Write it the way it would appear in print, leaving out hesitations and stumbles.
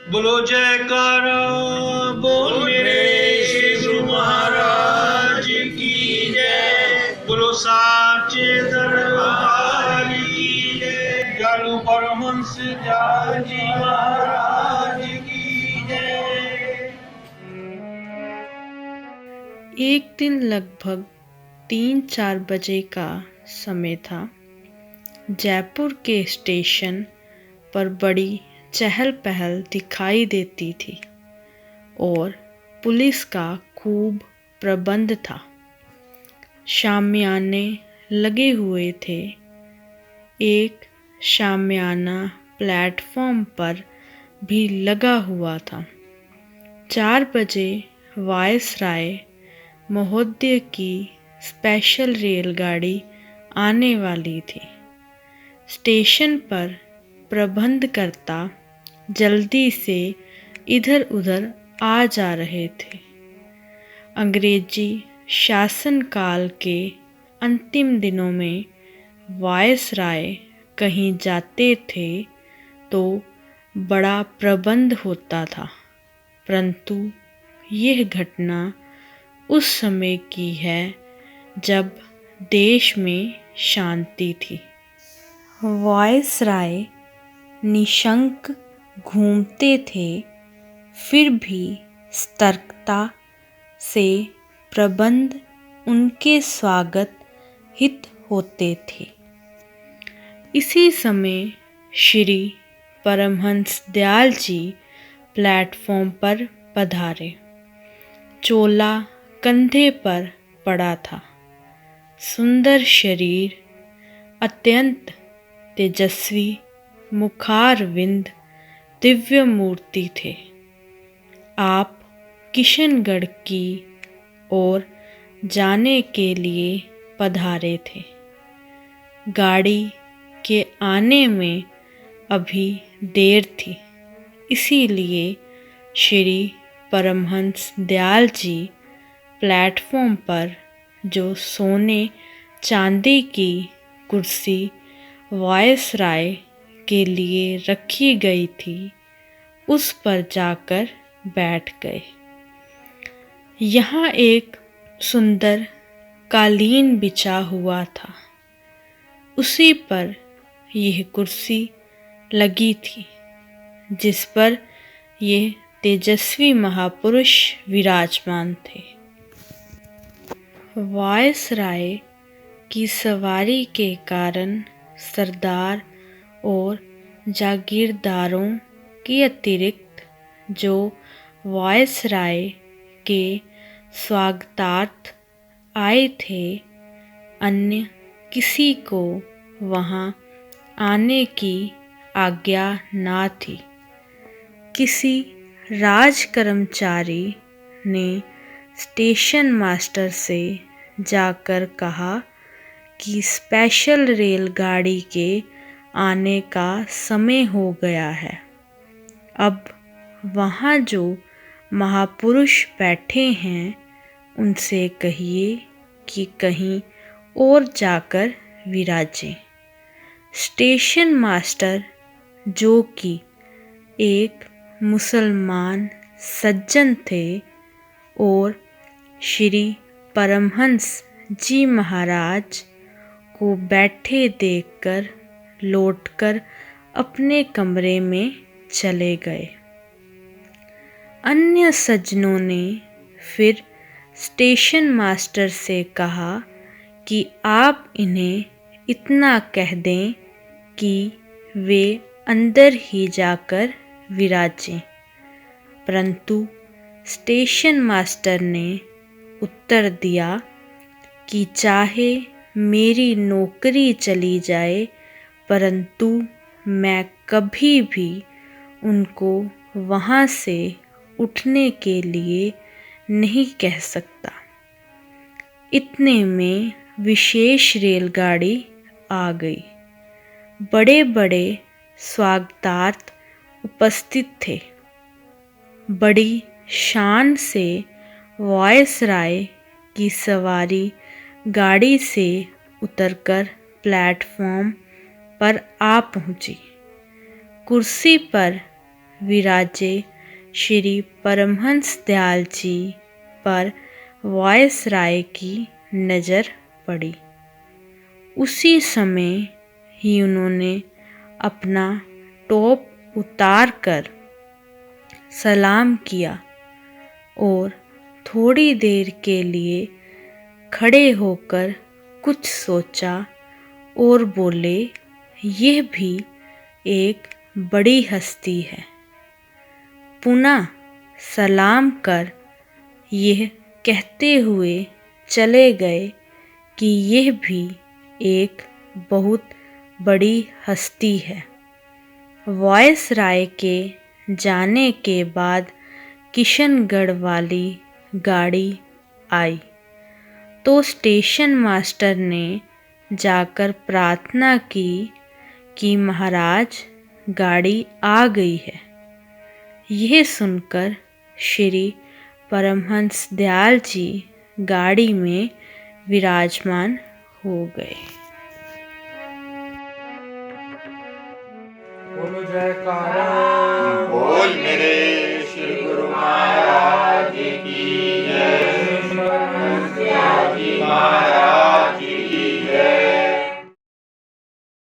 बोलो जयकारा बोल मेरे श्री गुरु महाराज की जय। बोलो साचे दरबार की जय। जालू परमहंस जी महाराज की जय। एक दिन लगभग 3-4 बजे का समय था। जयपुर के स्टेशन पर बड़ी चहल पहल दिखाई देती थी और पुलिस का खूब प्रबंध था। शामियाने लगे हुए थे। एक शामियाना प्लेटफॉर्म पर भी लगा हुआ था। 4 बजे वायसराय महोदय की स्पेशल रेलगाड़ी आने वाली थी। स्टेशन पर प्रबंधकर्ता जल्दी से इधर उधर आ जा रहे थे। अंग्रेजी शासनकाल के अंतिम दिनों में वायसराय कहीं जाते थे तो बड़ा प्रबंध होता था, परंतु यह घटना उस समय की है जब देश में शांति थी। वायसराय निशंक घूमते थे, फिर भी सतर्कता से प्रबंध उनके स्वागत हित होते थे। इसी समय श्री परमहंस दयाल जी प्लेटफॉर्म पर पधारे। चोला कंधे पर पड़ा था। सुंदर शरीर, अत्यंत तेजस्वी मुखारविंद, दिव्य मूर्ति थे। आप किशनगढ़ की ओर जाने के लिए पधारे थे। गाड़ी के आने में अभी देर थी, इसीलिए श्री परमहंस दयाल जी प्लेटफॉर्म पर जो सोने चांदी की कुर्सी वायसराय के लिए रखी गई थी, उस पर जाकर बैठ गए। यहाँ एक सुंदर कालीन बिछा हुआ था। उसी पर यह कुर्सी लगी थी, जिस पर ये तेजस्वी महापुरुष विराजमान थे। वायसराय की सवारी के कारण सरदार और जागीरदारों के अतिरिक्त जो वायसराय के स्वागतार्थ आए थे, अन्य किसी को वहां आने की आज्ञा ना थी। किसी राज कर्मचारी ने स्टेशन मास्टर से जाकर कहा कि स्पेशल रेलगाड़ी के आने का समय हो गया है। अब वहाँ जो महापुरुष बैठे हैं, उनसे कहिए कि कहीं और जाकर विराजें। स्टेशन मास्टर, जो कि एक मुसलमान सज्जन थे और श्री परमहंस जी महाराज को बैठे देखकर लौटकर अपने कमरे में चले गए। अन्य सज्जनों ने फिर स्टेशन मास्टर से कहा कि आप इन्हें इतना कह दें कि वे अंदर ही जाकर विराजें। परंतु स्टेशन मास्टर ने उत्तर दिया कि चाहे मेरी नौकरी चली जाए, परंतु मैं कभी भी उनको वहाँ से उठने के लिए नहीं कह सकता। इतने में विशेष रेलगाड़ी आ गई। बड़े बड़े स्वागतार्थ उपस्थित थे। बड़ी शान से वायसराय की सवारी गाड़ी से उतरकर प्लेटफॉर्म पर आ पहुंची। कुर्सी पर विराजे श्री परमहंस दयाल जी पर वायसराय की नज़र पड़ी। उसी समय ही उन्होंने अपना टोप उतार कर सलाम किया और थोड़ी देर के लिए खड़े होकर कुछ सोचा और बोले, यह भी एक बड़ी हस्ती है। पुनः सलाम कर यह कहते हुए चले गए कि यह भी एक बहुत बड़ी हस्ती है। वायसराय के जाने के बाद किशनगढ़ वाली गाड़ी आई तो स्टेशन मास्टर ने जाकर प्रार्थना की कि महाराज गाड़ी आ गई है। यह सुनकर श्री परमहंस दयाल जी गाड़ी में विराजमान हो गए। बोलो जयकारा, बोल मेरे